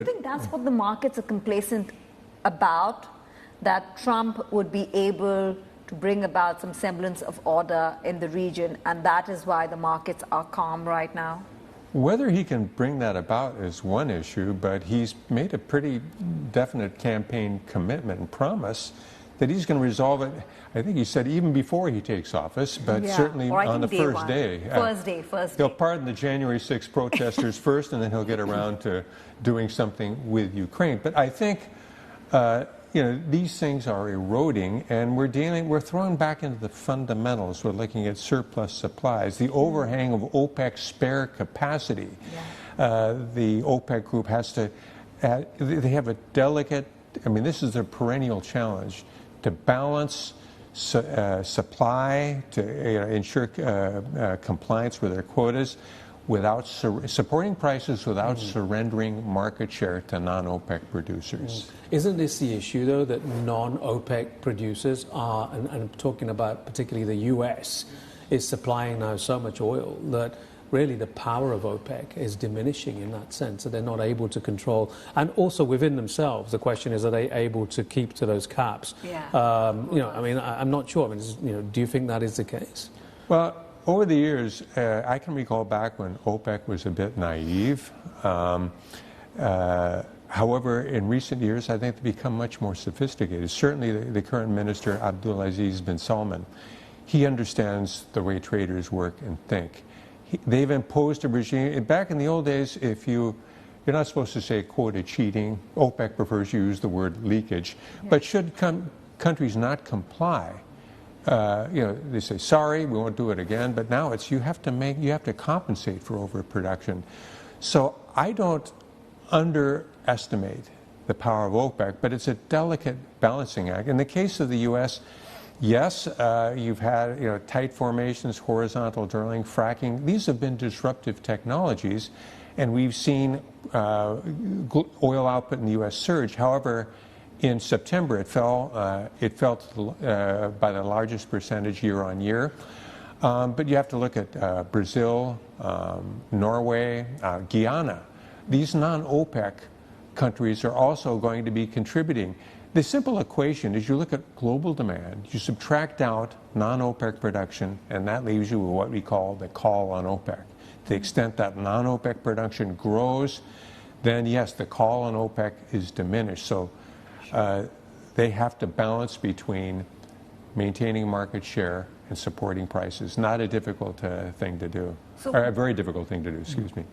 I think that's what the markets are complacent about, that Trump would be able to bring about some semblance of order in the region, and that is why the markets are calm right now? Whether he can bring that about is one issue, but he's made a pretty definite campaign commitment and promise that he's going to resolve it. I think he said even before he takes office, but certainly on the first day. First day. He'll pardon the January 6th protesters first, and then he'll get around to doing something with Ukraine. But I think these things are eroding, and we're thrown back into the fundamentals. We're looking at surplus supplies, the overhang of OPEC spare capacity. The OPEC group has to, they have a delicate, this is a perennial challenge, to balance supply, to ensure compliance with their quotas, without supporting prices, without surrendering market share to non-OPEC producers. Isn't this the issue, though, that non-OPEC producers are, and I'm talking about particularly the U.S., is supplying now so much oil that really the power of OPEC is diminishing in that sense, that they're not able to control. And also within themselves, the question is, are they able to keep to those caps? I'm not sure. Do you think that is the case? Well, over the years, I can recall back when OPEC was a bit naive. However, in recent years, I think they've become much more sophisticated. Certainly, the current minister, Abdulaziz bin Salman, he understands the way traders work and think. They've imposed a regime. Back in the old days, you're not supposed to say quota cheating. OPEC prefers to use the word leakage. But should countries not comply, they say, sorry, we won't do it again. But now it's you have to compensate for overproduction. So I don't underestimate the power of OPEC, but it's a delicate balancing act. In the case of the U.S., yes, you've had tight formations, horizontal drilling, fracking. These have been disruptive technologies, and we've seen oil output in the U.S. surge. However, in September, it fell by the largest percentage year on year. But you have to look at Brazil, Norway, Guyana. These non-OPEC countries are also going to be contributing. The simple equation is you look at global demand, you subtract out non-OPEC production, and that leaves you with what we call the call on OPEC. To the extent that non-OPEC production grows, then yes, the call on OPEC is diminished. So they have to balance between maintaining market share and supporting prices. Not a difficult thing to do, or a very difficult thing to do, excuse me.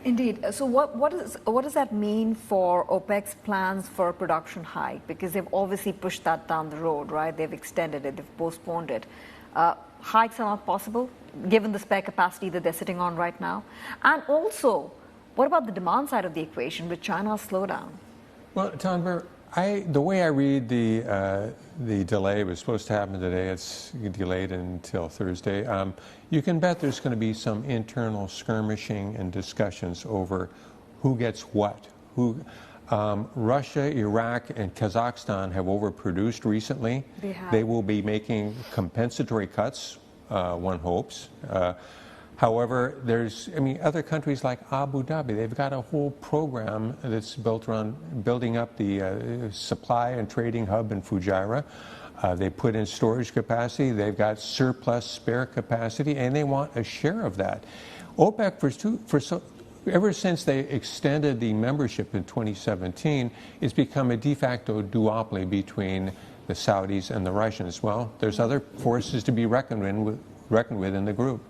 Indeed. So what does that mean for OPEC's plans for a production hike? Because they've obviously pushed that down the road, right? They've extended it, they've postponed it. Hikes are not possible, given the spare capacity that they're sitting on right now. And also, what about the demand side of the equation with China's slowdown? Well, Tanver, the way I read the delay, was supposed to happen today, it's delayed until Thursday. You can bet there's going to be some internal skirmishing and discussions over who gets what. Russia, Iraq, and Kazakhstan have overproduced recently. They will be making compensatory cuts, one hopes. However, there's, other countries like Abu Dhabi, they've got a whole program that's built around building up the supply and trading hub in Fujairah. They put in storage capacity, they've got surplus spare capacity, and they want a share of that. OPEC, ever since they extended the membership in 2017, it's become a de facto duopoly between the Saudis and the Russians. Well, there's other forces to be reckoned with in the group.